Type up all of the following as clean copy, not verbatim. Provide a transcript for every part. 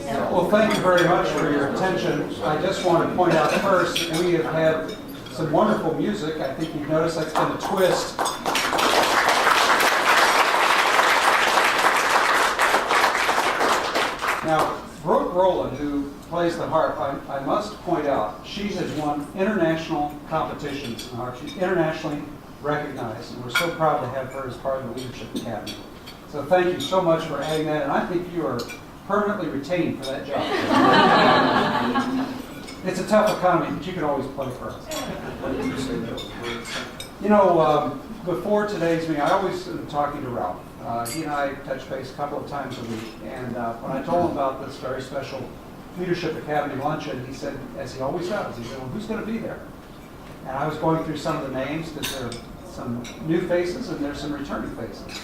Well, thank you very much for your attention. I just want to point out first, we have had some wonderful music. I think you've noticed that's been a twist. Now, Brooke Rowland, who plays the harp, I must point out, she has won international competitions in harp. She's internationally recognized, and we're so proud to have her as part of the Leadership Academy. So thank you so much for adding that, and I think you are permanently retained for that job. It's a tough economy, but you can always play for us. You know, before today's meeting, I always am talking to Ralph. He and I touch base a couple of times a week, and when I told him about this very special Leadership Academy luncheon, he said, as he always does, he said, well, who's going to be there? And I was going through some of the names, because there are some new faces and there's some returning faces.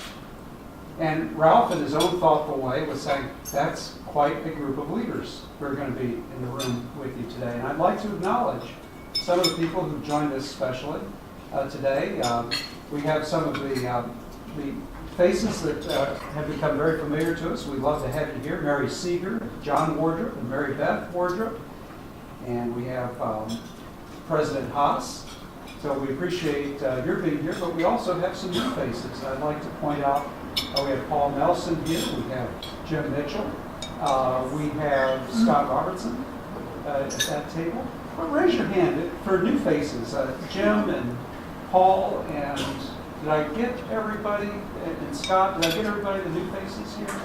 And Ralph, in his own thoughtful way, was saying, that's quite a group of leaders who are going to be in the room with you today. And I'd like to acknowledge some of the people who joined us specially today. We have some of the faces that have become very familiar to us. We'd love to have you here. Mary Seeger, John Wardrop, and Mary Beth Wardrop. And we have President Haas. So we appreciate your being here, but we also have some new faces. I'd like to point out we have Paul Nelson here. We have Jim Mitchell. We have Scott Robertson at that table. Well, raise your hand for new faces. Jim and Paul and did I get everybody? And Scott, did I get everybody, the new faces here?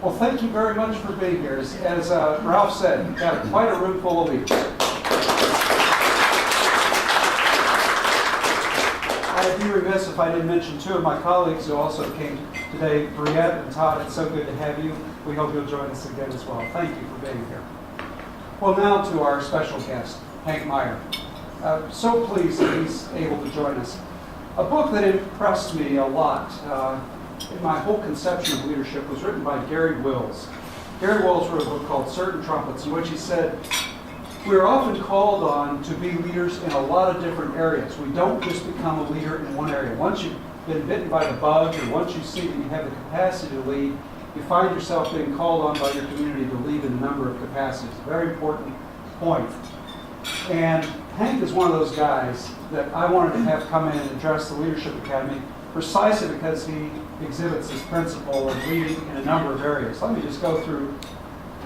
Well, thank you very much for being here. As Ralph said, you've got quite a room full of leaders. I'd be remiss if I didn't mention two of my colleagues who also came today, Briette and Todd. It's so good to have you. We hope you'll join us again as well. Thank you for being here. Well, now to our special guest, Hank Meijer. So pleased that he's able to join us. A book that impressed me a lot in my whole conception of leadership was written by Gary Wills. Gary Wills wrote a book called Certain Trumpets, in which he said, we're often called on to be leaders in a lot of different areas. We don't just become a leader in one area. Once you've been bitten by the bug, or once you see that you have the capacity to lead, you find yourself being called on by your community to lead in a number of capacities. A very important point. And Hank is one of those guys that I wanted to have come in and address the Leadership Academy precisely because he exhibits this principle of leading in a number of areas. Let me just go through.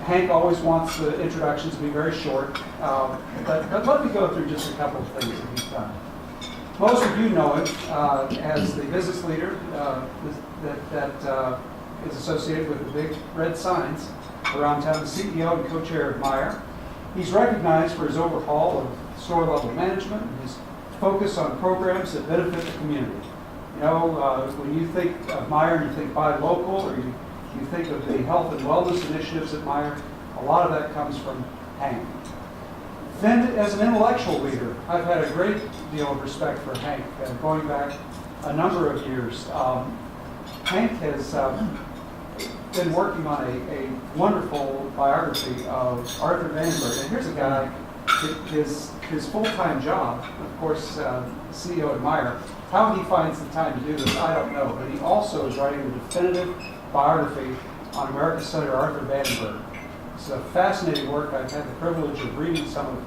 Hank always wants the introductions to be very short, but let me go through just a couple of things that he's done. Most of you know him as the business leader that is associated with the big red signs around town, the CEO and co-chair of Meijer. He's recognized for his overhaul of store-level management and his focus on programs that benefit the community. You know, when you think of Meijer, you think buy local, or you think of the health and wellness initiatives at Meijer, a lot of that comes from Hank. Then, as an intellectual leader, I've had a great deal of respect for Hank, going back a number of years. Hank has been working on a wonderful biography of Arthur Vandenberg. And here's a guy, his full-time job, of course, CEO at Meijer. How he finds the time to do this, I don't know. But he also is writing the definitive biography on America's Senator Arthur Vandenberg. It's a fascinating work. I've had the privilege of reading some of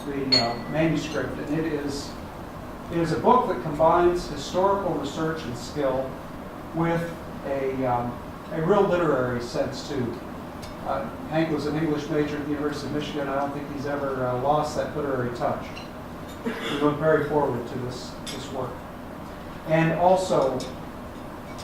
the manuscript, and it is a book that combines historical research and skill with a real literary sense too. Hank was an English major at the University of Michigan. I don't think he's ever lost that literary touch. We look very forward to this work. And also,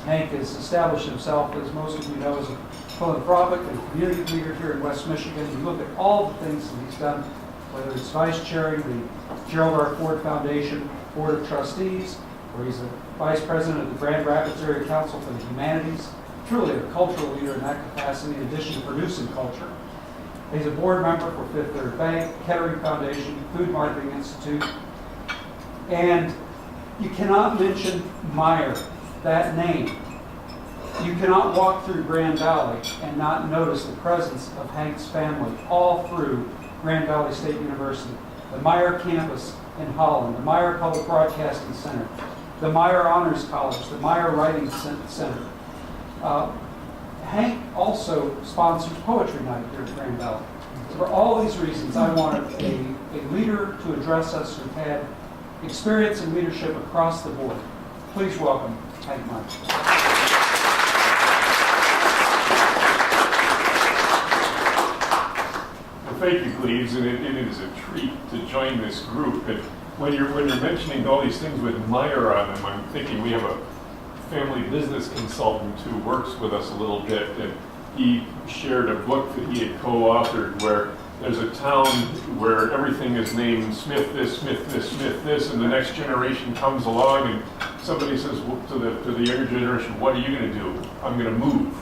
Hank has established himself, as most of you know, as a philanthropic and community leader here in West Michigan. You look at all the things that he's done, whether it's vice chairing the Gerald R. Foundation Board of Trustees, where he's a vice president of the Grand Rapids Area Council for the Humanities, truly a cultural leader in that capacity, in addition to producing culture. He's a board member for Fifth Third Bank, Kettering Foundation, Food Marketing Institute. And you cannot mention Meijer, that name. You cannot walk through Grand Valley and not notice the presence of Hank's family all through Grand Valley State University, the Meijer campus in Holland, the Meijer Public Broadcasting Center, the Meijer Honors College, the Meijer Writing Center. Hank also sponsors Poetry Night here at Grand Valley. So for all these reasons, I wanted a leader to address us who had experience in leadership across the board. Please welcome Hank Meijer. Thank you, Cleves, and it is a treat to join this group. And when you're mentioning all these things with Meijer on them, I'm thinking we have a family business consultant who works with us a little bit, and he shared a book that he had co-authored where there's a town where everything is named Smith this, Smith this, Smith this, and the next generation comes along and somebody says to the younger generation, "What are you going to do?" "I'm going to move."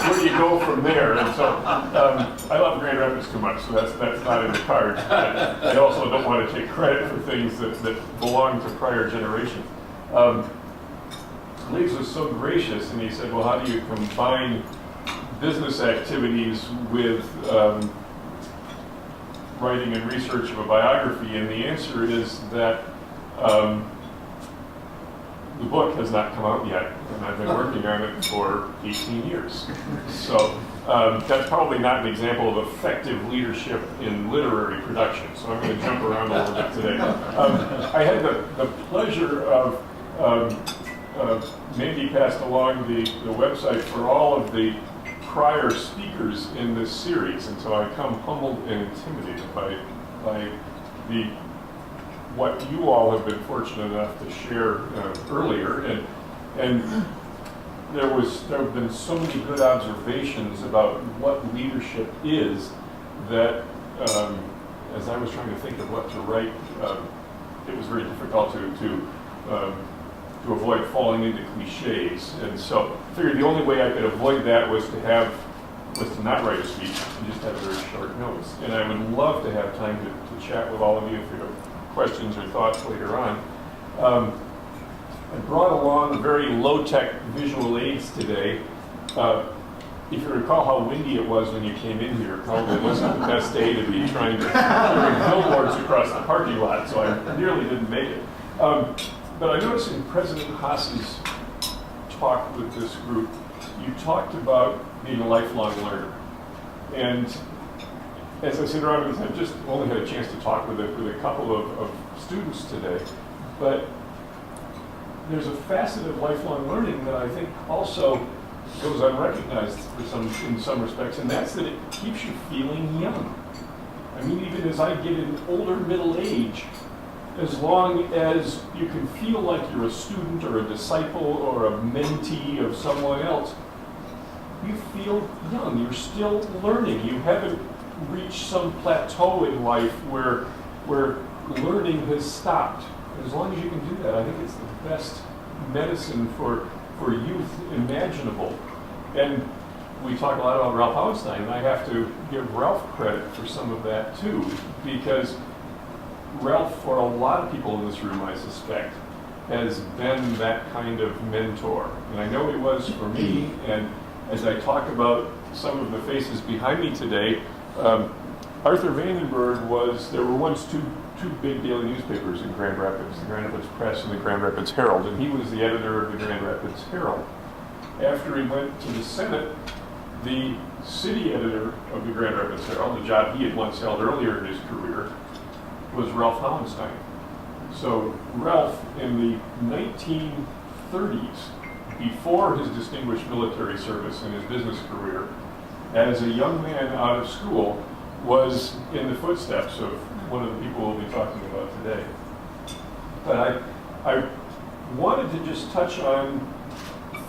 Where do you go from there? And so I love Grand Rapids too much, so that's not in the cards. I also don't want to take credit for things that belong to prior generations. Leeds was so gracious, and he said, "Well, how do you combine business activities with writing and research of a biography?" And the answer is that the book has not come out yet, and I've been working on it for 18 years. So that's probably not an example of effective leadership in literary production, so I'm going to jump around a little bit today. I had the pleasure of Mandy passed along the website for all of the prior speakers in this series, and so I come humbled and intimidated by what you all have been fortunate enough to share earlier, and there have been so many good observations about what leadership is that as I was trying to think of what to write, it was very difficult to avoid falling into cliches, and so I figured the only way I could avoid that was to not write a speech and just have very short notes. And I would love to have time to chat with all of you if you have questions or thoughts later on. I brought along very low-tech visual aids today. If you recall how windy it was when you came in here, probably wasn't the best day to be trying to carry billboards across the parking lot, so I nearly didn't make it. But I noticed in President Haas's talk with this group, you talked about being a lifelong learner. And as I sit around with this, I've just only had a chance to talk with a couple of students today, but there's a facet of lifelong learning that I think also goes unrecognized in some respects, and that's that it keeps you feeling young. I mean, even as I get in older middle age, as long as you can feel like you're a student or a disciple or a mentee of someone else, you feel young. You're still learning. You haven't reached some plateau in life where learning has stopped. As long as you can do that, I think it's the best medicine for youth imaginable. And we talk a lot about Ralph Hauenstein, and I have to give Ralph credit for some of that too, because Ralph, for a lot of people in this room, I suspect, has been that kind of mentor. And I know he was for me, and as I talk about some of the faces behind me today, Arthur Vandenberg there were once two big daily newspapers in Grand Rapids, the Grand Rapids Press and the Grand Rapids Herald, and he was the editor of the Grand Rapids Herald. After he went to the Senate, the city editor of the Grand Rapids Herald, the job he had once held earlier in his career, was Ralph Hauenstein. So Ralph, in the 1930s, before his distinguished military service and his business career, as a young man out of school, was in the footsteps of one of the people we'll be talking about today. But I wanted to just touch on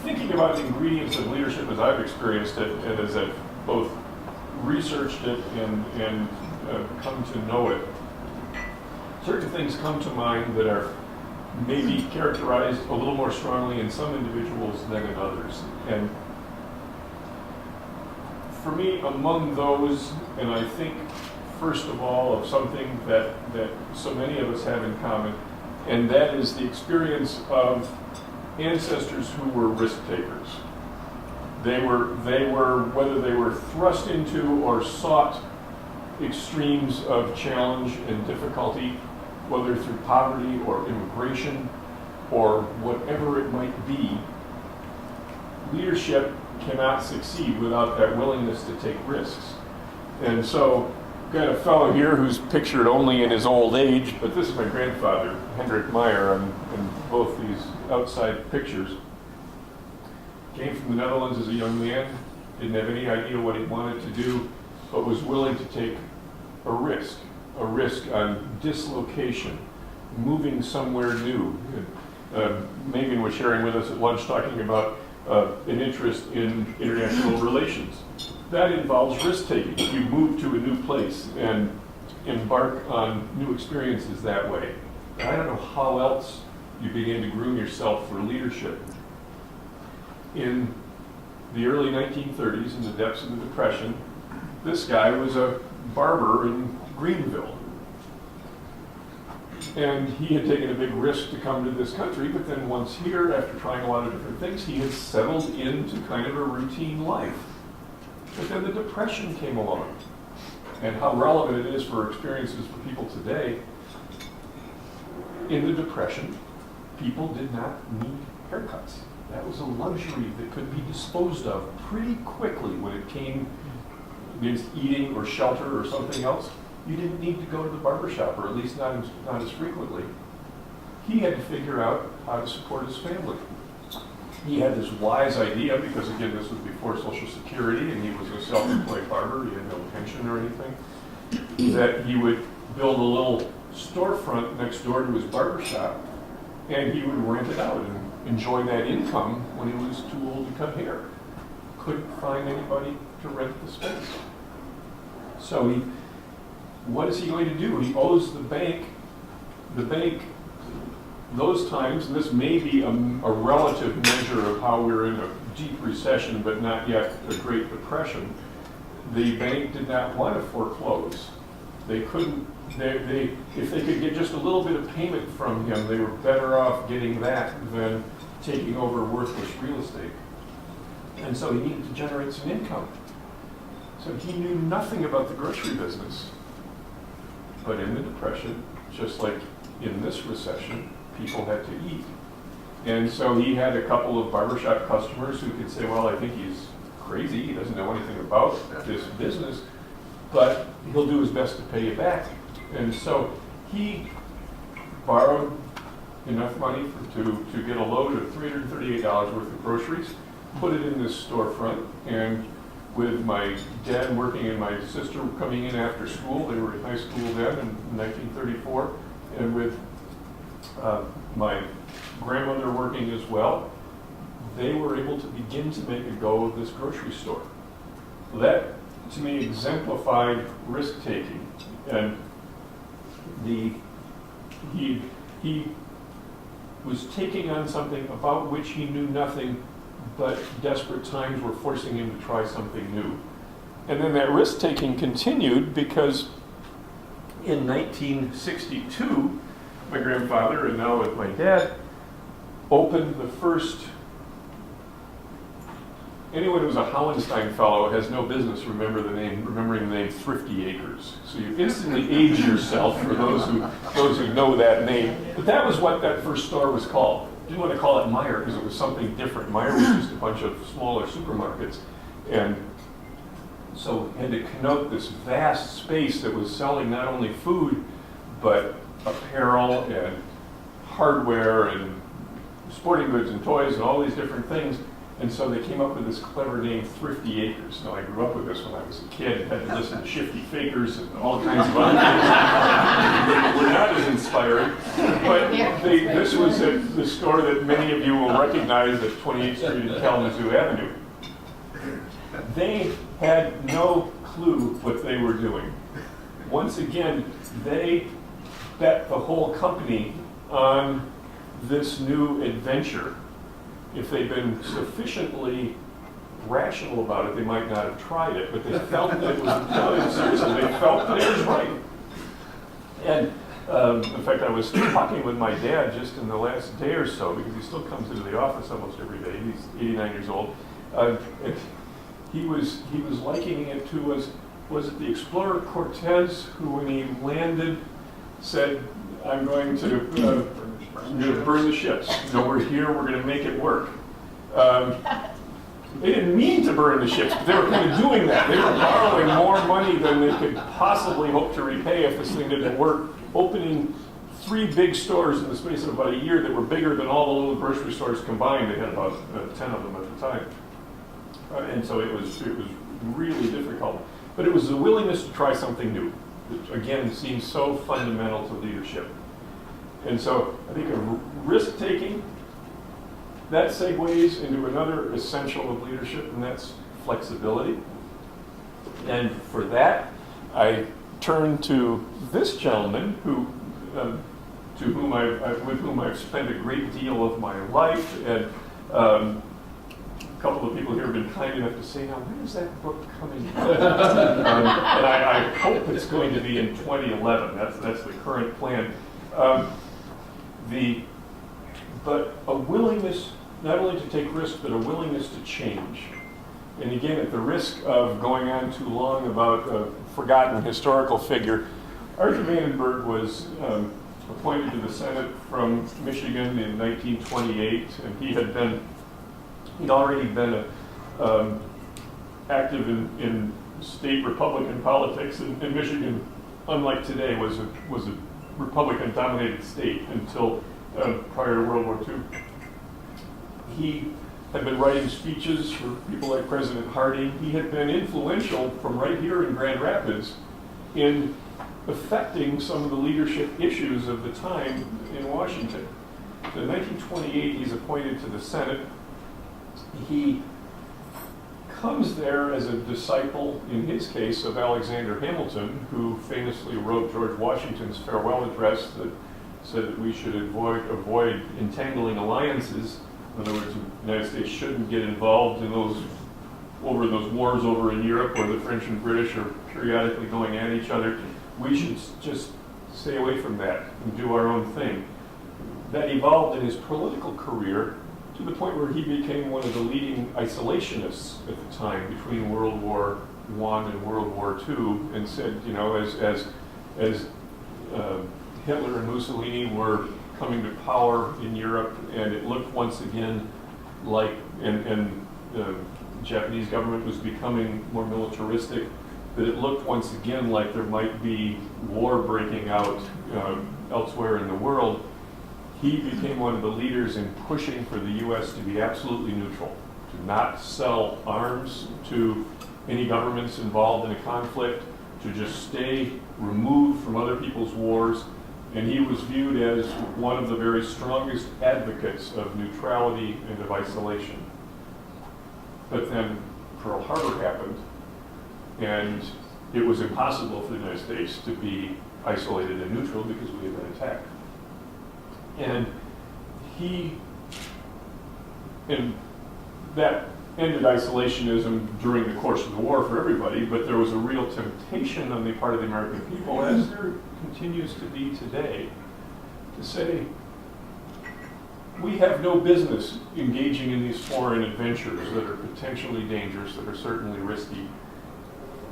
thinking about the ingredients of leadership as I've experienced it and as I've both researched it and come to know it. Certain things come to mind that are maybe characterized a little more strongly in some individuals than in others. And for me, among those, and I think first of all of something that so many of us have in common, and that is the experience of ancestors who were risk takers. They were whether they were thrust into or sought extremes of challenge and difficulty, whether through poverty or immigration or whatever it might be, leadership cannot succeed without that willingness to take risks. And so, got a fellow here who's pictured only in his old age, but this is my grandfather, Hendrik Meijer, in both these outside pictures. Came from the Netherlands as a young man, didn't have any idea what he wanted to do, but was willing to take a risk on dislocation, moving somewhere new. Megan was sharing with us at lunch talking about an interest in international relations. That involves risk-taking. You move to a new place and embark on new experiences that way. I don't know how else you begin to groom yourself for leadership. In the early 1930s, in the depths of the Depression, this guy was a barber in Greenville. And he had taken a big risk to come to this country, but then once here, after trying a lot of different things, he had settled into kind of a routine life. But then the Depression came along. And how relevant it is for experiences for people today. In the Depression, people did not need haircuts. That was a luxury that could be disposed of pretty quickly when it came against eating or shelter or something else. You didn't need to go to the barbershop, or at least not as frequently. He had to figure out how to support his family. He had this wise idea, because again, this was before Social Security, and he was a self-employed barber, he had no pension or anything, that he would build a little storefront next door to his barbershop, and he would rent it out and enjoy that income when he was too old to cut hair. Couldn't find anybody to rent the space. So what is he going to do? He owes the bank, those times, and this may be a relative measure of how we're in a deep recession, but not yet a Great Depression. The bank did not want to foreclose. They couldn't, if they could get just a little bit of payment from him, they were better off getting that than taking over worthless real estate. And so he needed to generate some income. So he knew nothing about the grocery business. But in the Depression, just like in this recession, people had to eat. And so he had a couple of barbershop customers who could say, well, I think he's crazy, he doesn't know anything about this business, but he'll do his best to pay you back. And so he borrowed enough money to get a load of $338 worth of groceries, put it in this storefront, and with my dad working and my sister coming in after school, they were in high school then in 1934, and with my grandmother working as well, they were able to begin to make a go of this grocery store. That, to me, exemplified risk-taking. And he was taking on something about which he knew nothing, but desperate times were forcing him to try something new. And then that risk-taking continued because in 1962, my grandfather, and now with my dad, opened the first. Anyone who's a Hauenstein fellow has no business remembering the name Thrifty Years. So you instantly age yourself for those who know that name. But that was what that first store was called. Didn't want to call it Meijer because it was something different. Meijer was just a bunch of smaller supermarkets. And so had to connote this vast space that was selling not only food, but apparel and hardware and sporting goods and toys and all these different things. And so they came up with this clever name, Thrifty Acres. Now, I grew up with this when I was a kid, had to listen to Shifty Fakers and all kinds of other things. They were not as inspiring. But this was the store that many of you will recognize at 28th Street and Kalamazoo Avenue. They had no clue what they were doing. Once again, they bet the whole company on this new adventure. If they'd been sufficiently rational about it, they might not have tried it, but they felt that it was, seriously, they felt that it was right. And in fact, I was talking with my dad just in the last day or so, because he still comes into the office almost every day. He's 89 years old. And he was likening it to, was it the explorer Cortez, who when he landed said, I'm going to burn the ships. We're here, we're going to make it work. They didn't mean to burn the ships, but they were kind of doing that. They were borrowing more money than they could possibly hope to repay if this thing didn't work, opening 3 big stores in the space of about a year that were bigger than all the little grocery stores combined. They had about 10 of them at the time. And so it was really difficult. But it was the willingness to try something new, which again seems so fundamental to leadership. And so I think risk-taking, that segues into another essential of leadership, and that's flexibility. And for that, I turn to this gentleman with whom I've spent a great deal of my life. And a couple of people here have been kind enough to say, now, when is that book coming out? And I hope it's going to be in 2011. That's the current plan. But a willingness not only to take risks, but a willingness to change. And again, at the risk of going on too long about a forgotten historical figure, Arthur Vandenberg was appointed to the Senate from Michigan in 1928, and he'd already been active in state Republican politics, and Michigan, unlike today, was a Republican-dominated state until prior to World War II. He had been writing speeches for people like President Harding. He had been influential from right here in Grand Rapids in affecting some of the leadership issues of the time in Washington. So in 1928, he's appointed to the Senate. He comes there as a disciple, in his case, of Alexander Hamilton, who famously wrote George Washington's farewell address that said that we should avoid entangling alliances. In other words, the United States shouldn't get involved in those wars over in Europe where the French and British are periodically going at each other. We should just stay away from that and do our own thing. That evolved in his political career to the point where he became one of the leading isolationists at the time between World War I and World War II, and said, you know, as Hitler and Mussolini were coming to power in Europe, and it looked once again like, and the Japanese government was becoming more militaristic, that it looked once again like there might be war breaking out elsewhere in the world. He became one of the leaders in pushing for the U.S. to be absolutely neutral, to not sell arms to any governments involved in a conflict, to just stay removed from other people's wars. And he was viewed as one of the very strongest advocates of neutrality and of isolation. But then Pearl Harbor happened, and it was impossible for the United States to be isolated and neutral because we had been attacked. And that ended isolationism during the course of the war for everybody, but there was a real temptation on the part of the American people, as there continues to be today, to say, we have no business engaging in these foreign adventures that are potentially dangerous, that are certainly risky.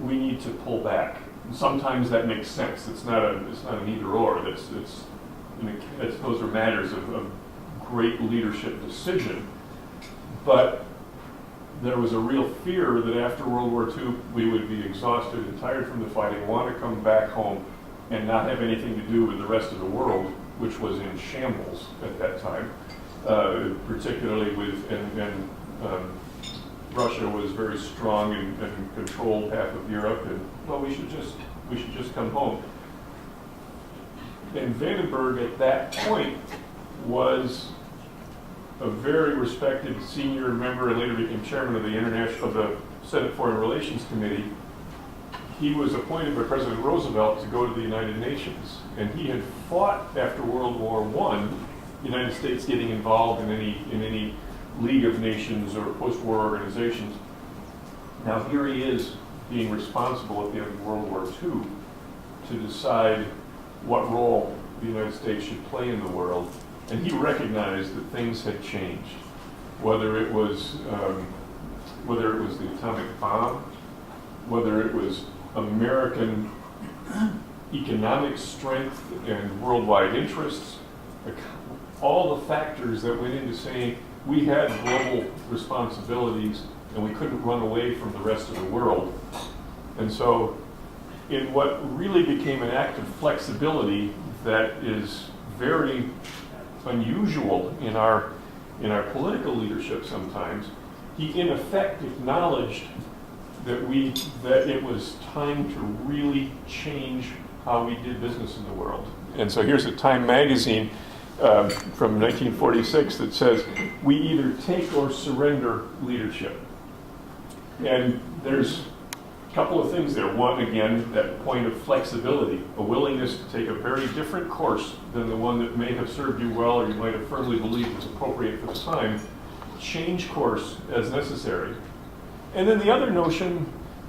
We need to pull back. And sometimes that makes sense. It's not an either or. Those are matters of great leadership decision. But there was a real fear that after World War II, we would be exhausted and tired from the fighting, want to come back home and not have anything to do with the rest of the world, which was in shambles at that time, particularly and Russia was very strong and controlled half of Europe, and well, we should just come home. And Vandenberg at that point was a very respected senior member and later became chairman of the Senate Foreign Relations Committee. He was appointed by President Roosevelt to go to the United Nations, and he had fought after World War I, the United States getting involved in any League of Nations or post-war organizations. Now here he is being responsible at the end of World War II to decide what role the United States should play in the world. And he recognized that things had changed, whether it was the atomic bomb, whether it was American economic strength and worldwide interests, all the factors that went into saying we had global responsibilities and we couldn't run away from the rest of the world. And so in what really became an act of flexibility that is very unusual in our political leadership sometimes, he in effect acknowledged that it was time to really change how we did business in the world. And so here's a Time magazine from 1946 that says, "We either take or surrender leadership." And there's a couple of things there. One, again, that point of flexibility, a willingness to take a very different course than the one that may have served you well or you might have firmly believed was appropriate for the time. Change course as necessary. And then the other notion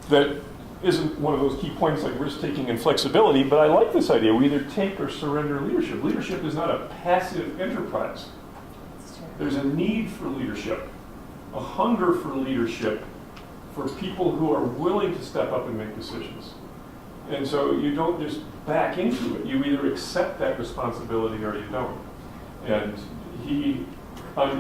that isn't one of those key points like risk-taking and flexibility, but I like this idea. We either take or surrender leadership. Leadership is not a passive enterprise. There's a need for leadership, a hunger for leadership for people who are willing to step up and make decisions. And so you don't just back into it. You either accept that responsibility or you don't. And he,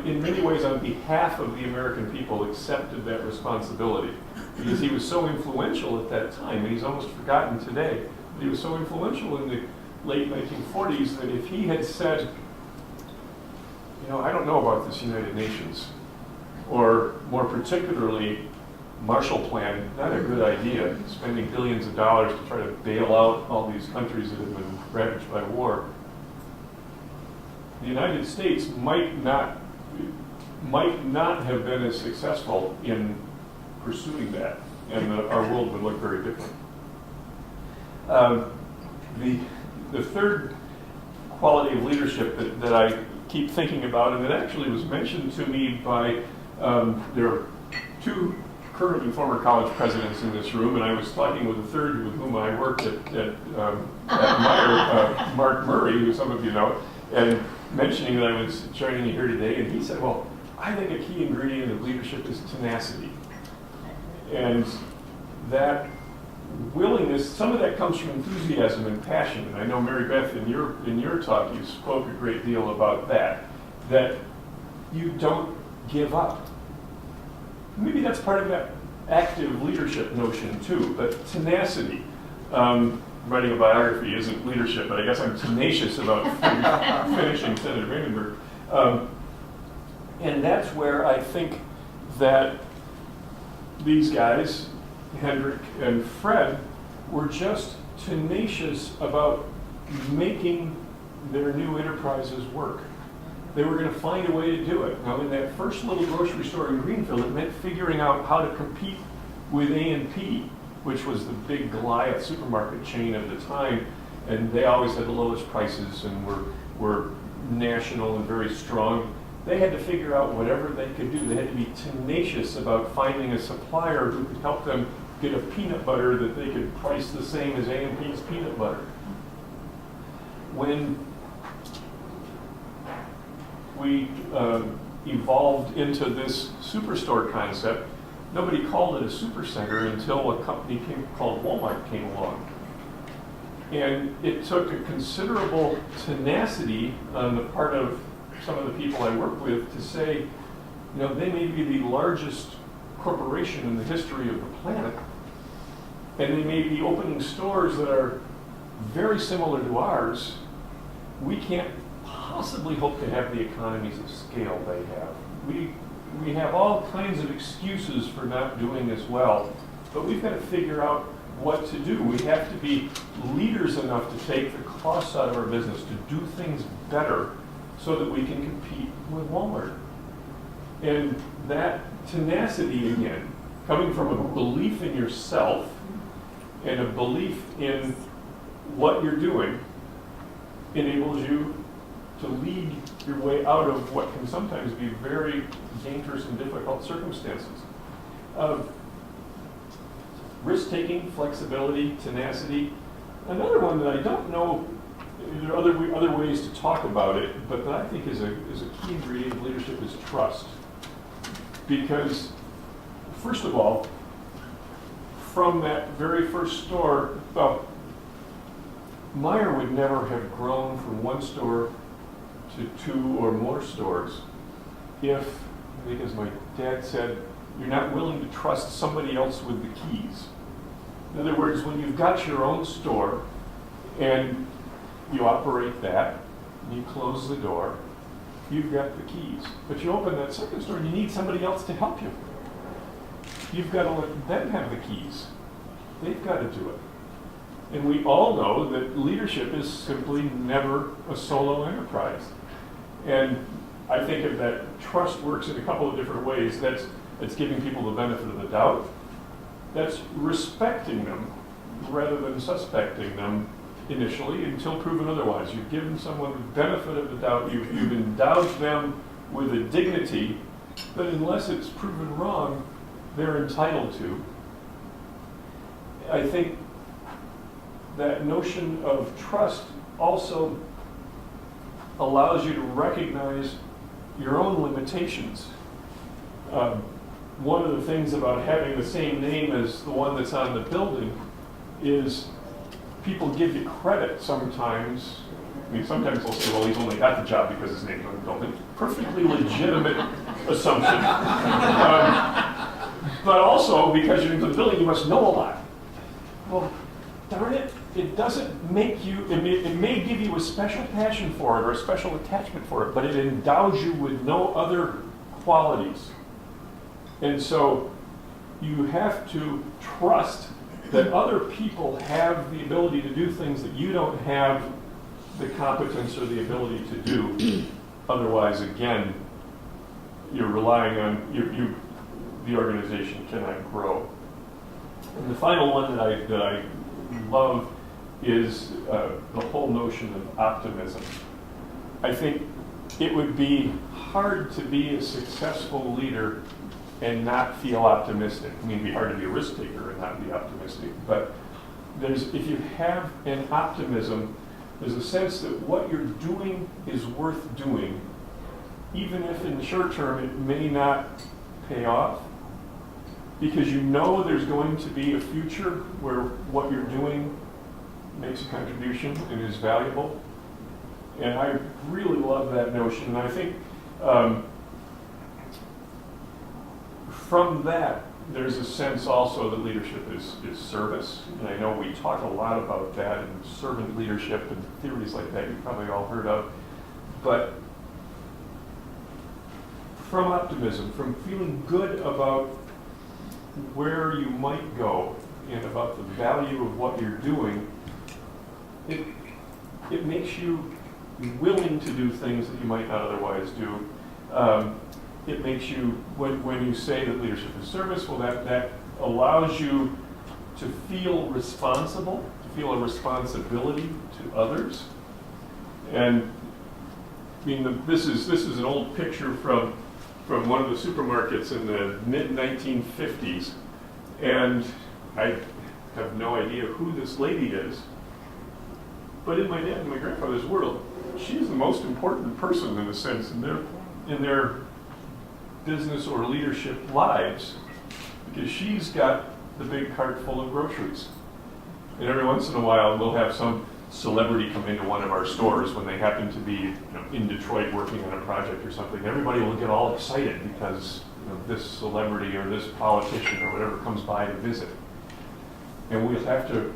in many ways, on behalf of the American people, accepted that responsibility because he was so influential at that time, and he's almost forgotten today. But he was so influential in the late 1940s that if he had said, I don't know about this United Nations, or more particularly, Marshall Plan, not a good idea, spending billions of dollars to try to bail out all these countries that have been ravaged by war. The United States might not have been as successful in pursuing that, and our world would look very different. The third quality of leadership that I keep thinking about, and that actually was mentioned to me by, there are two current and former college presidents in this room, and I was talking with a third with whom I worked at Meijer, Mark Murray, who some of you know, and mentioning that I was joining you here today, and he said, well, I think a key ingredient of leadership is tenacity. And that willingness, some of that comes from enthusiasm and passion. And I know, Mary Beth, in your talk, you spoke a great deal about that you don't give up. Maybe that's part of that active leadership notion too, but tenacity. Writing a biography isn't leadership, but I guess I'm tenacious about finishing Senator Vandenberg. And that's where I think that these guys, Hendrik and Fred, were just tenacious about making their new enterprises work. They were going to find a way to do it. Now, in that first little grocery store in Greenfield, it meant figuring out how to compete with A&P, which was the big Goliath supermarket chain of the time, and they always had the lowest prices and were national and very strong. They had to figure out whatever they could do. They had to be tenacious about finding a supplier who could help them get a peanut butter that they could price the same as A&P's peanut butter. When we evolved into this superstore concept, nobody called it a supercenter until a company called Walmart came along. And it took a considerable tenacity on the part of some of the people I work with to say, they may be the largest corporation in the history of the planet, and they may be opening stores that are very similar to ours. We can't possibly hope to have the economies of scale they have. We have all kinds of excuses for not doing as well, but we've got to figure out what to do. We have to be leaders enough to take the costs out of our business, to do things better so that we can compete with Walmart. And that tenacity, again, coming from a belief in yourself and a belief in what you're doing, enables you to lead your way out of what can sometimes be very dangerous and difficult circumstances. Risk-taking, flexibility, tenacity. Another one that I don't know, there are other ways to talk about it, but that I think is a key ingredient of leadership is trust. Because, first of all, from that very first store, Meijer would never have grown from one store to two or more stores if, I think as my dad said, You're not willing to trust somebody else with the keys. In other words, when you've got your own store and you operate that, and you close the door, you've got the keys. But you open that second store and you need somebody else to help you. You've got to let them have the keys. They've got to do it. And we all know that leadership is simply never a solo enterprise. And I think if that trust works in a couple of different ways, that's giving people the benefit of the doubt. That's respecting them rather than suspecting them initially until proven otherwise. You've given someone the benefit of the doubt. You've endowed them with a dignity that unless it's proven wrong, they're entitled to. I think that notion of trust also allows you to recognize your own limitations. One of the things about having the same name as the one that's on the building is people give you credit sometimes. I mean, sometimes they'll say, well, he's only got the job because his name's on the building. Perfectly legitimate assumption. But also, because you're into the building, you must know a lot. Well, darn it, it doesn't make you, it may give you a special passion for it or a special attachment for it, but it endows you with no other qualities. And so you have to trust that other people have the ability to do things that you don't have the competence or the ability to do. Otherwise, again, you're relying on, the organization cannot grow. And the final one that I love is the whole notion of optimism. I think it would be hard to be a successful leader and not feel optimistic. I mean, it'd be hard to be a risk taker and not be optimistic. But if you have an optimism, there's a sense that what you're doing is worth doing, even if in the short term it may not pay off, because you know there's going to be a future where what you're doing makes a contribution and is valuable. And I really love that notion. And I think from that, there's a sense also that leadership is service. And I know we talk a lot about that and servant leadership and theories like that you've probably all heard of. But from optimism, from feeling good about where you might go and about the value of what you're doing, it makes you willing to do things that you might not otherwise do. It makes you, when you say that leadership is service, well, that allows you to feel responsible, to feel a responsibility to others. And I mean, this is an old picture from one of the supermarkets in the mid-1950s, and I have no idea who this lady is, but in my dad and my grandfather's world, she's the most important person in a sense in their business or leadership lives, because she's got the big cart full of groceries. And every once in a while, we'll have some celebrity come into one of our stores when they happen to be in Detroit working on a project or something. Everybody will get all excited because this celebrity or this politician or whatever comes by to visit. And we'll have to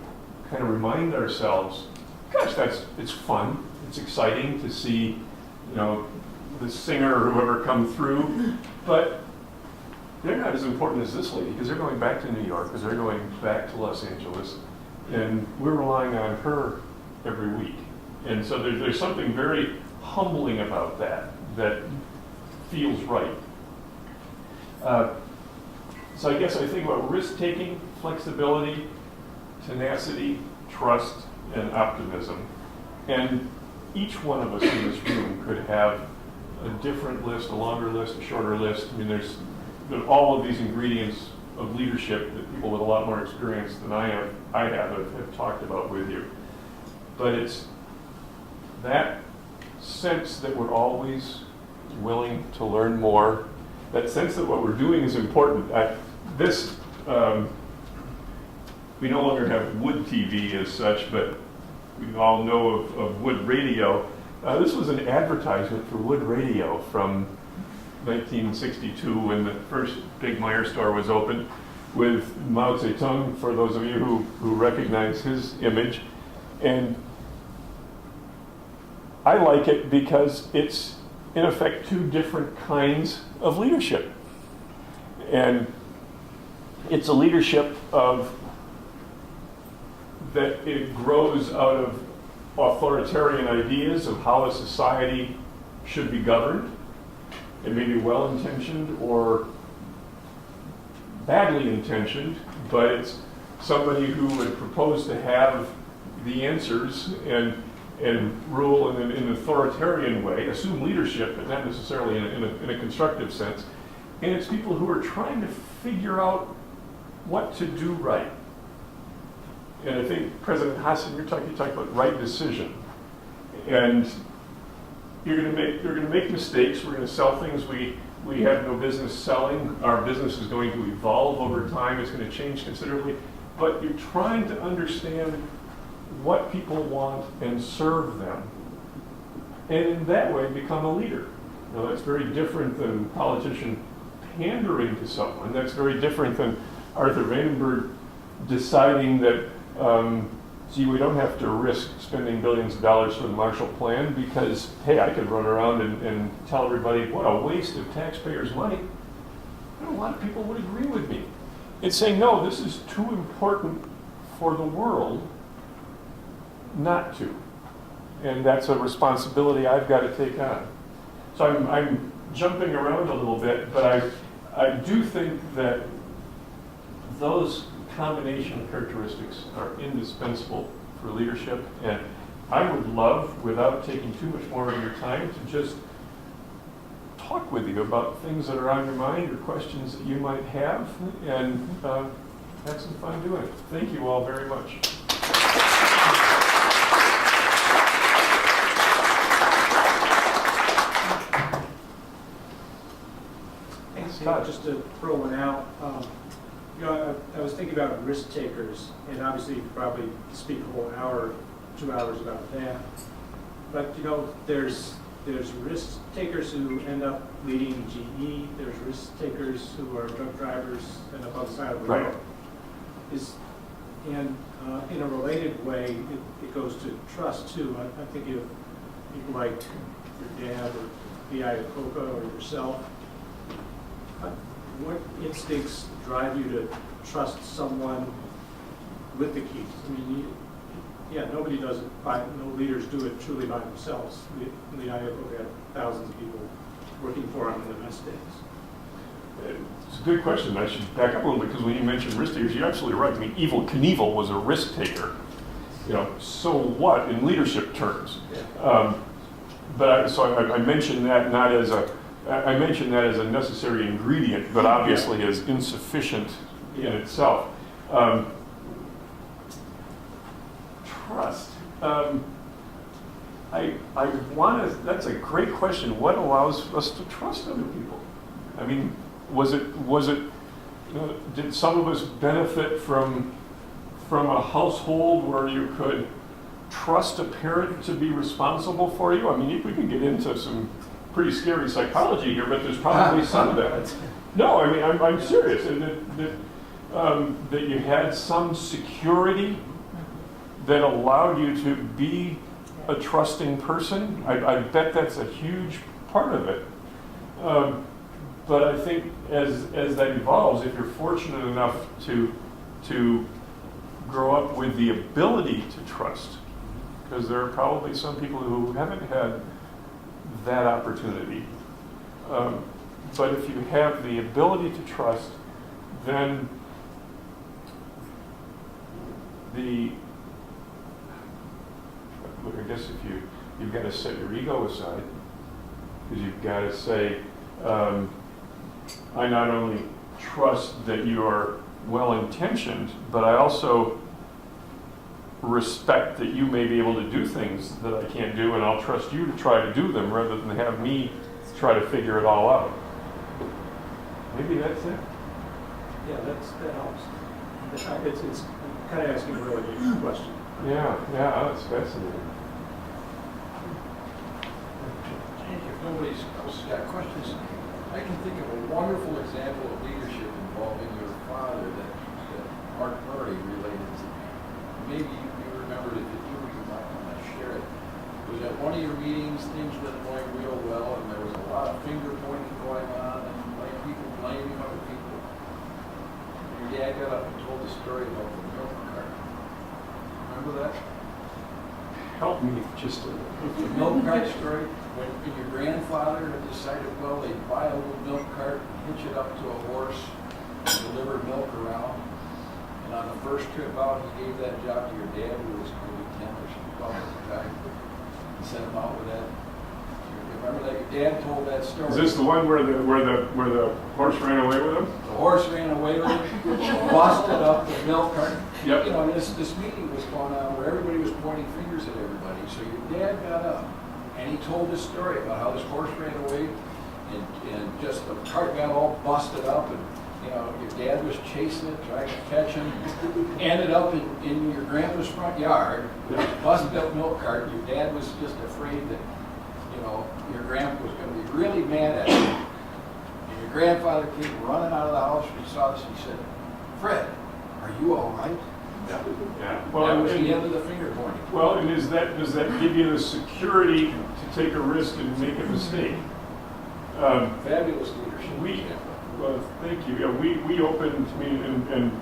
kind of remind ourselves, gosh, it's fun, it's exciting to see, the singer or whoever come through, but they're not as important as this lady because they're going back to New York, because they're going back to Los Angeles, and we're relying on her every week. And so there's something very humbling about that feels right. So I guess I think about risk-taking, flexibility, tenacity, trust, and optimism. And each one of us in this room could have a different list, a longer list, a shorter list. I mean, there's all of these ingredients of leadership that people with a lot more experience than I have talked about with you. But it's that sense that we're always willing to learn more, that sense that what we're doing is important. We no longer have wood TV as such, but we all know of wood radio. This was an advertisement for wood radio from 1962 when the first big Meijer store was opened with Mao Zedong, for those of you who recognize his image. And I like it because it's, in effect, two different kinds of leadership. And it's a leadership of that it grows out of authoritarian ideas of how a society should be governed. It may be well-intentioned or badly intentioned, but it's somebody who would propose to have the answers and rule in an authoritarian way, assume leadership, but not necessarily in a constructive sense. And it's people who are trying to figure out what to do right. And I think President Hassan, you talked about right decision. And you're going to make mistakes. We're going to sell things we have no business selling. Our business is going to evolve over time. It's going to change considerably. But you're trying to understand what people want and serve them. And in that way, become a leader. Now, that's very different than a politician pandering to someone. That's very different than Arthur Vandenberg deciding that, gee, we don't have to risk spending billions of dollars for the Marshall Plan because, hey, I could run around and tell everybody what a waste of taxpayers' money. And a lot of people would agree with me. It's saying, no, this is too important for the world not to. And that's a responsibility I've got to take on. So I'm jumping around a little bit, but I do think that those combination characteristics are indispensable for leadership. And I would love, without taking too much more of your time, to just talk with you about things that are on your mind or questions that you might have, and have some fun doing it. Thank you all very much. Just to throw one out, I was thinking about risk takers, and obviously you could probably speak a whole hour, 2 hours about that. But there's risk takers who end up leading GE. There's risk takers who are drug drivers and up on the side of the road. And in a related way, it goes to trust too. I think of people like your dad or the Iacocca or yourself. What instincts drive you to trust someone with the keys? I mean, nobody does it no leaders do it truly by themselves. The Iacocca had thousands of people working for him in the best days. It's a good question. I should back up a little bit, because when you mentioned risk takers, you're absolutely right. I mean, Evel Knievel was a risk taker. So what in leadership terms? Yeah. I mentioned that not as I mentioned that as a necessary ingredient, but obviously as insufficient in itself. Trust. That's a great question. What allows us to trust other people? I mean, did some of us benefit from a household where you could trust a parent to be responsible for you? I mean, we can get into some pretty scary psychology here, but there's probably some of that. No, I mean, I'm serious. That you had some security that allowed you to be a trusting person. I bet that's a huge part of it. But I think as that evolves, if you're fortunate enough to grow up with the ability to trust, because there are probably some people who haven't had that opportunity. But if you have the ability to trust, then I guess if you've got to set your ego aside, because you've got to say, I not only trust that you are well-intentioned, but I also respect that you may be able to do things that I can't do, and I'll trust you to try to do them rather than have me try to figure it all out. Maybe that's it. Yeah, that helps. It's kind of asking a really good question. Yeah, that's fascinating. If nobody else has got questions, I can think of a wonderful example of leadership involving your father that Mark Murray related to me. Maybe you remembered it, if you do, you might want to share it. It was at one of your meetings, things were going real well, and there was a lot of finger pointing going on, and people blaming other people. Your dad got up and told a story about the milk cart. Remember that? Help me just a little. The milk cart story, when your grandfather had decided, well, they'd buy a little milk cart and hitch it up to a horse and deliver milk around. And on the first trip out, he gave that job to your dad, who was maybe 10 or something, 12 at the time. He sent him out with that. You remember that? Your dad told that story. Is this the one where the horse ran away with him? The horse ran away with him, busted up the milk cart. Yep. You know, this meeting was going on where everybody was pointing fingers at everybody. So your dad got up and he told this story about how this horse ran away and just the cart got all busted up, and you know, your dad was chasing it, trying to catch him. Ended up in your grandpa's front yard with a busted up milk cart. Your dad was just afraid that, you know, your grandpa was going to be really mad at him. And your grandfather came running out of the house when he saw this. He said, "Fred, are you all right?" Yeah. Well, that was the end of the finger pointing. Well, and does that give you the security to take a risk and make a mistake? Fabulous leadership. Well, thank you. Yeah, we opened, and in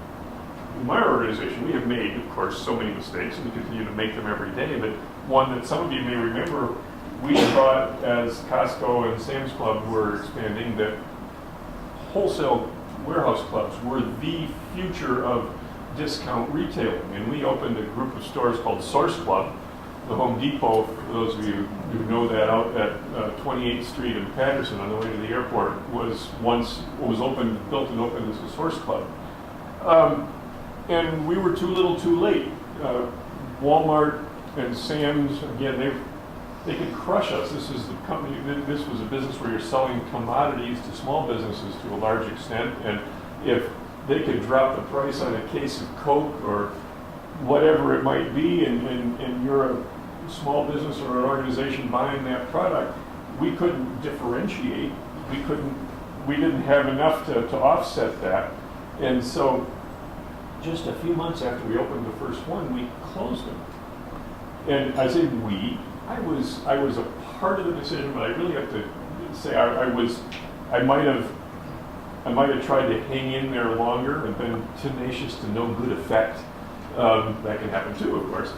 my organization, we have made, of course, so many mistakes, and we continue to make them every day. But one that some of you may remember, we thought as Costco and Sam's Club were expanding that wholesale warehouse clubs were the future of discount retailing, and we opened a group of stores called Source Club. The Home Depot, for those of you who know that, out at 28th Street in Patterson on the way to the airport, was built and opened as a Source Club. And we were too little too late. Walmart and Sam's, again, they could crush us. This is the company, this was a business where you're selling commodities to small businesses to a large extent, and if they could drop the price on a case of Coke or whatever it might be, and you're a small business or an organization buying that product, we couldn't differentiate. We didn't have enough to offset that. And so just a few months after we opened the first one, we closed them. And I say I was a part of the decision, but I really have to say I might have tried to hang in there longer and been tenacious to no good effect. That can happen too, of course.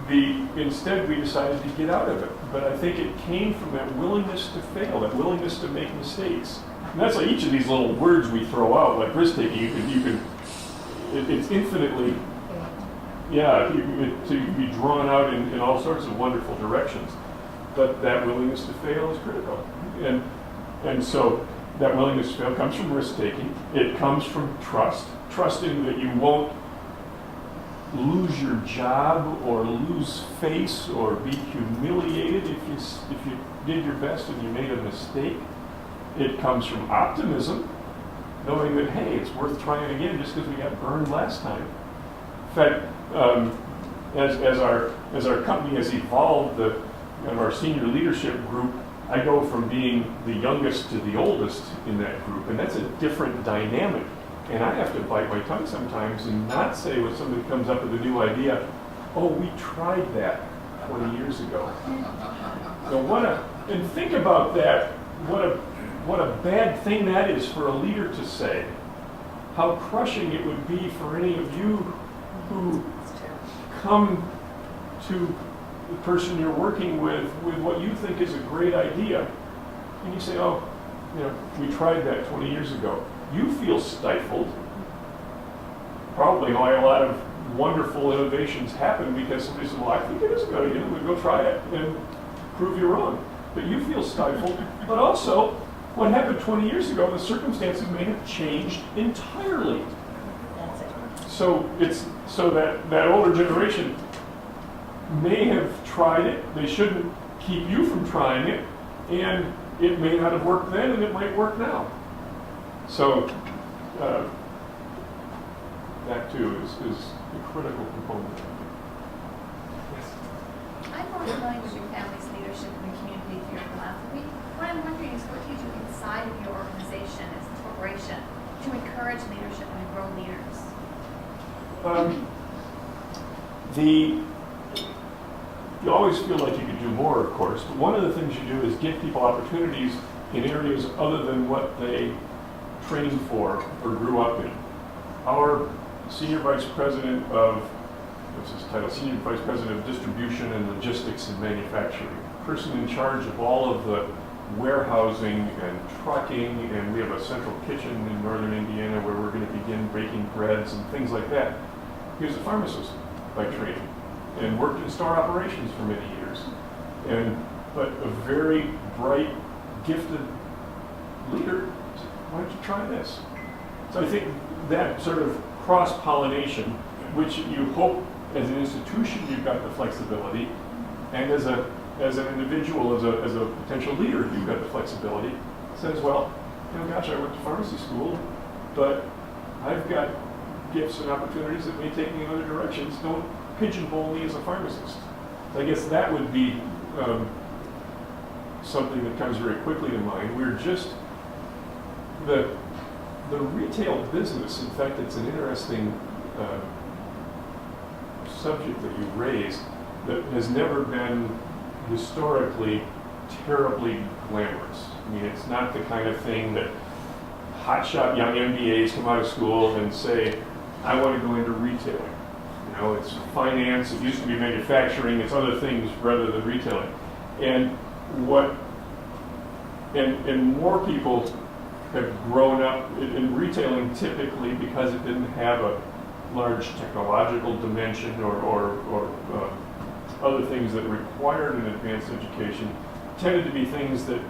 Instead, we decided to get out of it. But I think it came from that willingness to fail, that willingness to make mistakes. And that's like each of these little words we throw out, like risk-taking. It's infinitely, to be drawn out in all sorts of wonderful directions. But that willingness to fail is critical. And so that willingness to fail comes from risk-taking. It comes from trusting that you won't lose your job or lose face or be humiliated if you did your best and you made a mistake. It comes from optimism, knowing that, hey, it's worth trying again just because we got burned last time. In fact, as our company has evolved, our senior leadership group, I go from being the youngest to the oldest in that group, and that's a different dynamic. And I have to bite my tongue sometimes and not say when somebody comes up with a new idea, "Oh, we tried that 20 years ago." So and think about that. What a bad thing that is for a leader to say. How crushing it would be for any of you who come to the person you're working with what you think is a great idea, and you say, "Oh, we tried that 20 years ago." You feel stifled. Probably why a lot of wonderful innovations happen because somebody says, "Well, I think it is a good idea. We'll go try it and prove you wrong." But you feel stifled. But also, what happened 20 years ago, the circumstances may have changed entirely. So that older generation may have tried it. They shouldn't keep you from trying it, and it may not have worked then, and it might work now. So that too is a critical component. Yes. I'd more familiar with your family's leadership in the community through your philanthropy, what I'm wondering is what do you do inside of your organization as a corporation to encourage leadership and grow leaders? You always feel like you could do more, of course, but one of the things you do is give people opportunities in areas other than what they trained for or grew up in. Our senior vice president of, what's his title? Senior vice president of distribution and logistics and manufacturing, person in charge of all of the warehousing and trucking, and we have a central kitchen in northern Indiana where we're going to begin baking breads and things like that. He was a pharmacist by training and worked in store operations for many years, but a very bright, gifted leader. Why don't you try this? So I think that sort of cross-pollination, which you hope as an institution you've got the flexibility, and as an individual, as a potential leader, you've got the flexibility, says, well, gosh, I went to pharmacy school, but I've got gifts and opportunities that may take me in other directions. Don't pigeonhole me as a pharmacist. So I guess that would be something that comes very quickly to mind. We're just, the retail business, in fact, it's an interesting subject that you raised that has never been historically terribly glamorous. I mean, it's not the kind of thing that hotshot young MBAs come out of school and say, I want to go into retailing. It's finance, it used to be manufacturing, it's other things rather than retailing. And more people have grown up in retailing typically because it didn't have a large technological dimension or other things that required an advanced education, tended to be things that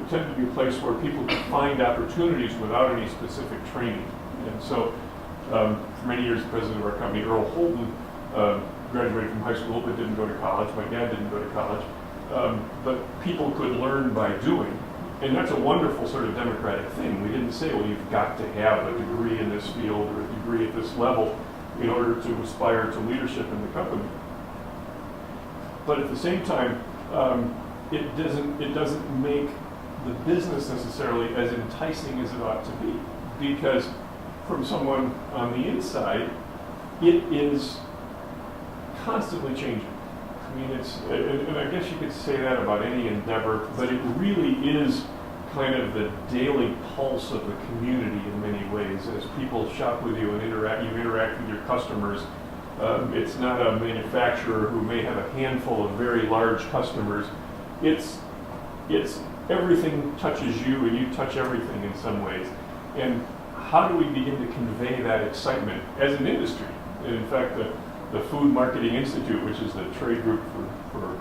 tended to be a place where people could find opportunities without any specific training. And so for many years, the president of our company, Earl Holden, graduated from high school but didn't go to college. My dad didn't go to college. But people could learn by doing. And that's a wonderful sort of democratic thing. We didn't say, well, you've got to have a degree in this field or a degree at this level in order to aspire to leadership in the company. But at the same time, it doesn't make the business necessarily as enticing as it ought to be, because from someone on the inside, it is constantly changing. I mean, and I guess you could say that about any endeavor, but it really is kind of the daily pulse of the community in many ways. As people shop with you and you interact with your customers. It's not a manufacturer who may have a handful of very large customers. It's everything touches you and you touch everything in some ways. And how do we begin to convey that excitement as an industry? And in fact, the Food Marketing Institute, which is the trade group for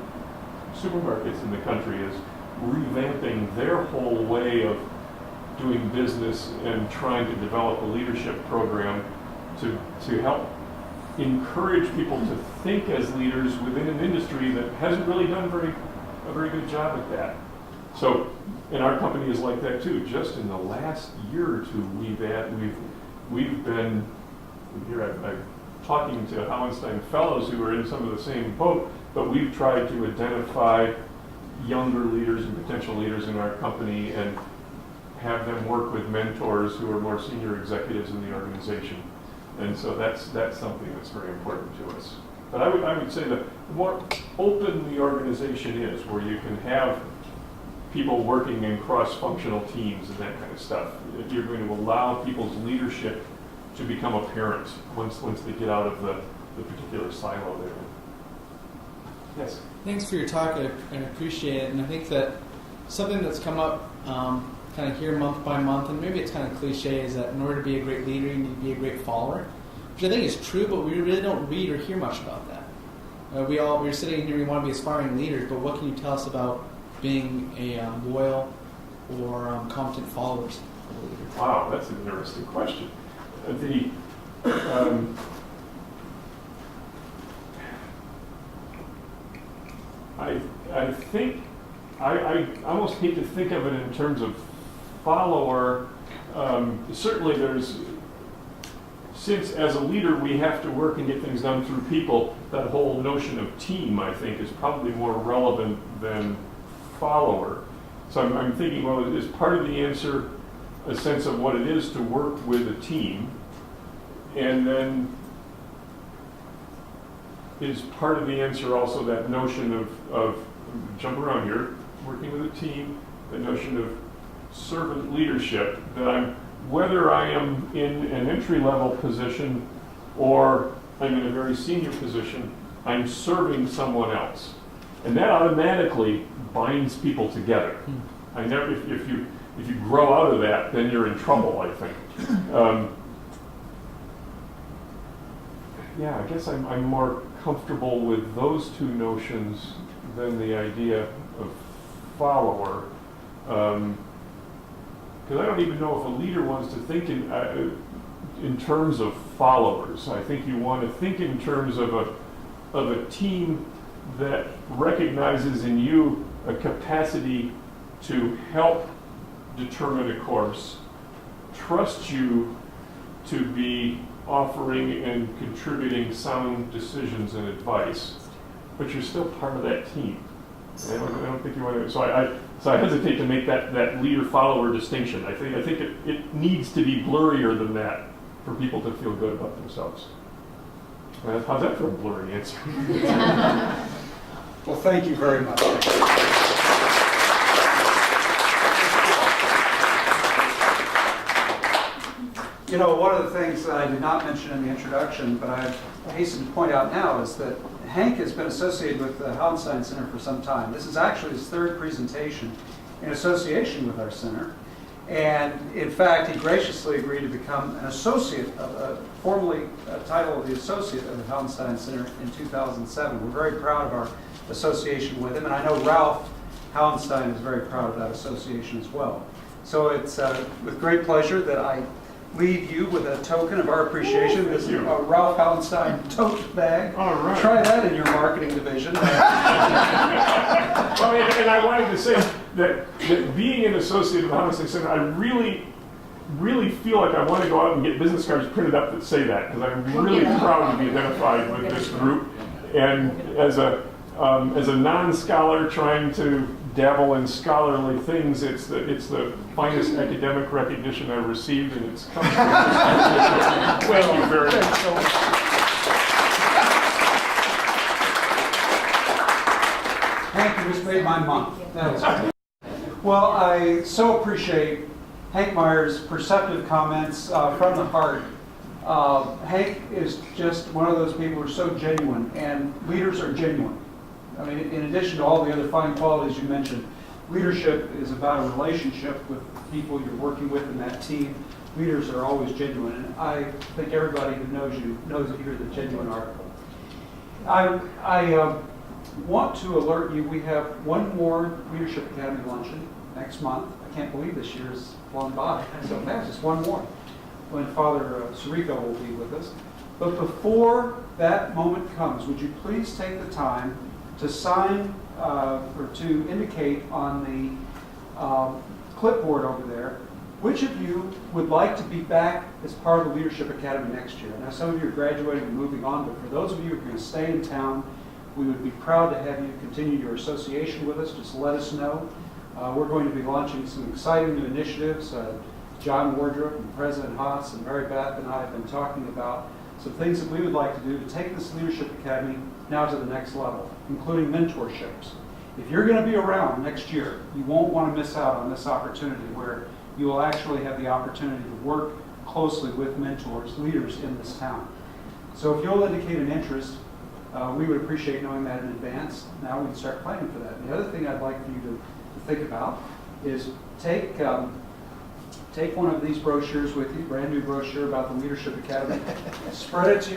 supermarkets in the country, is revamping their whole way of doing business and trying to develop a leadership program to help encourage people to think as leaders within an industry that hasn't really done a very good job at that. So, and our company is like that too. Just in the last year or two, we've been here. I'm talking to Hauenstein fellows who are in some of the same boat, but we've tried to identify younger leaders and potential leaders in our company and have them work with mentors who are more senior executives in the organization. And so that's something that's very important to us. But I would say that the more open the organization is, where you can have people working in cross-functional teams and that kind of stuff, you're going to allow people's leadership to become apparent once they get out of the particular silo there. Yes? Thanks for your talk. I appreciate it. And I think that something that's come up kind of here month by month, and maybe it's kind of cliche, is that in order to be a great leader, you need to be a great follower, which I think is true, but we really don't read or hear much about that. We're sitting here, we want to be aspiring leaders, but what can you tell us about being a loyal or competent followers of a leader? Wow, that's an interesting question. I think I almost hate to think of it in terms of follower. Certainly there's since as a leader we have to work and get things done through people, that whole notion of team, I think, is probably more relevant than follower. So I'm thinking, well, is part of the answer a sense of what it is to work with a team? And then is part of the answer also that notion of jump around here, working with a team, the notion of servant leadership, that whether I am in an entry-level position or I'm in a very senior position, I'm serving someone else. And that automatically binds people together. If you grow out of that, then you're in trouble, I think. I guess I'm more comfortable with those two notions than the idea of follower. Because I don't even know if a leader wants to think in terms of followers. I think you want to think in terms of a team that recognizes in you a capacity to help determine a course, trust you to be offering and contributing sound decisions and advice, but you're still part of that team. I don't think you want to. So I hesitate to make that leader-follower distinction. I think it needs to be blurrier than that for people to feel good about themselves. How's that for a blurry answer? Well, thank you very much. You know, one of the things that I did not mention in the introduction, but I hasten to point out now, is that Hank has been associated with the Hauenstein Center for some time. This is actually his third presentation in association with our center. And in fact, he graciously agreed to become an associate, formally a title of the associate of the Hauenstein Center in 2007. We're very proud of our association with him, and I know Ralph Hauenstein is very proud of that association as well. So it's with great pleasure that I leave you with a token of our appreciation. This is a Ralph Hauenstein tote bag. All right. Try that in your marketing division. And I wanted to say that being an associate of the Hauenstein Center, I really feel like I want to go out and get business cards printed up that say that, because I'm really proud to be identified with this group. And as a non-scholar trying to dabble in scholarly things, it's the finest academic recognition I've received, and it's come from Thank you very much. Hank, you just made my month. That was great. Well, I so appreciate Hank Meier's perceptive comments from the heart. Hank is just one of those people who are so genuine, and leaders are genuine. I mean, in addition to all the other fine qualities you mentioned, leadership is about a relationship with people you're working with in that team. Leaders are always genuine, and I think everybody who knows you knows that you're the genuine article. I want to alert you, we have one more Leadership Academy luncheon next month. I can't believe this year has flown by so fast. It's one more, when Father Sirico will be with us. But before that moment comes, would you please take the time to sign or to indicate on the clipboard over there which of you would like to be back as part of the Leadership Academy next year. Now, some of you are graduating and moving on, but for those of you who are going to stay in town, we would be proud to have you continue your association with us. Just let us know. We're going to be launching some exciting new initiatives. John Wardrop and President Haas and Mary Beth and I have been talking about some things that we would like to do to take this Leadership Academy now to the next level, including mentorships. If you're going to be around next year, you won't want to miss out on this opportunity where you will actually have the opportunity to work closely with mentors, leaders in this town. So if you'll indicate an interest, we would appreciate knowing that in advance. Now we can start planning for that. And the other thing I'd like for you to think about is take one of these brochures with you, brand new brochure about the Leadership Academy. Spread it to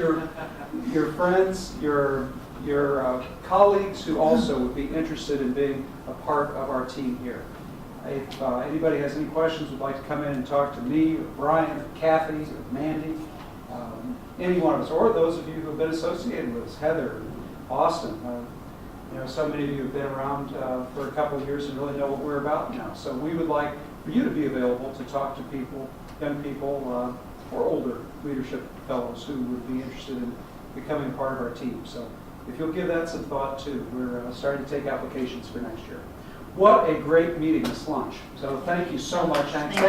your friends, your colleagues who also would be interested in being a part of our team here. If anybody has any questions, would like to come in and talk to me, or Brian, or Kathy, or Mandy, any one of us, or those of you who have been associated with us, Heather, and Austin. So many of you have been around for a couple of years and really know what we're about now. So we would like for you to be available to talk to people, young people, or older leadership fellows who would be interested in becoming a part of our team. So if you'll give that some thought too, we're starting to take applications for next year. What a great meeting, this lunch. So thank you so much. Thank you.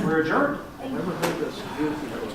We're adjourned. Never heard this.